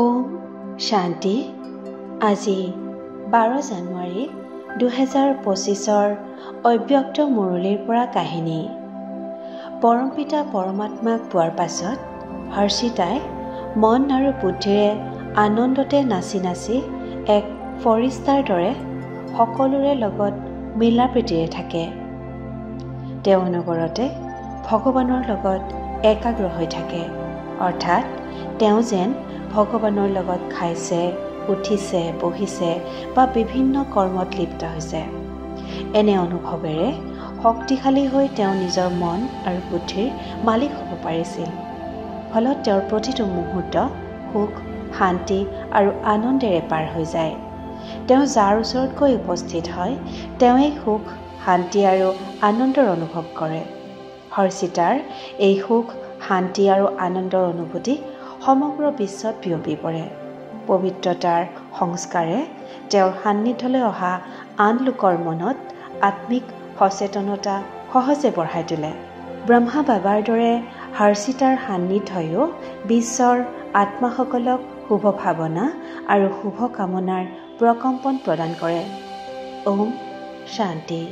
ওম শান্তি। আজি 12 জানুৱাৰী 2025 অব্যক্ত মুৰলীৰ পৰা কাহিনী। পৰমপিতা পৰমাত্মাক পোৱাৰ পাছত হৰ্ষিতাই মন আৰু বুদ্ধিৰে আনন্দতে নাচি নাচি এক ফৰিস্তাৰ দৰে সকলোৰে লগত মিলা প্ৰীতিৰে থাকে। তেওঁ নগৰতে ভগৱানৰ লগত একাগ্ৰ হৈ থাকে, অৰ্থাৎ তেওঁ যেন ভগৱানৰ লগত খাইছে, উঠিছে, বহিছে বা বিভিন্ন কৰ্মত লিপ্ত হৈছে। এনে অনুভৱেৰে শক্তিশালী হৈ তেওঁ নিজৰ মন আৰু বুদ্ধিৰ মালিক হ'ব পাৰিছিল। ফলত তেওঁৰ প্ৰতিটো মুহূৰ্ত সুখ, শান্তি আৰু আনন্দেৰে পাৰ হৈ যায়। তেওঁ যাৰ ওচৰত গৈ উপস্থিত হয়, তেওঁৱেই সুখ, শান্তি আৰু আনন্দৰ অনুভৱ কৰে। হৰ্ষিতাৰ এই সুখ, শান্তি আৰু আনন্দৰ অনুভূতি সমগ্ৰ বিশ্বত বিয়পি পৰে। পবিত্ৰতাৰ সংস্কাৰে তেওঁৰ সান্নিধ্যলৈ অহা আন লোকৰ মনত আত্মিক সচেতনতা সহজে বঢ়াই তোলে। ব্ৰহ্মা বাবাৰ দৰে হৰ্ষিতাৰ সান্নিধ্যয়ো বিশ্বৰ আত্মাসকলক শুভ ভাৱনা আৰু শুভ কামনাৰ প্ৰকম্পন প্ৰদান কৰে। ওম শান্তি।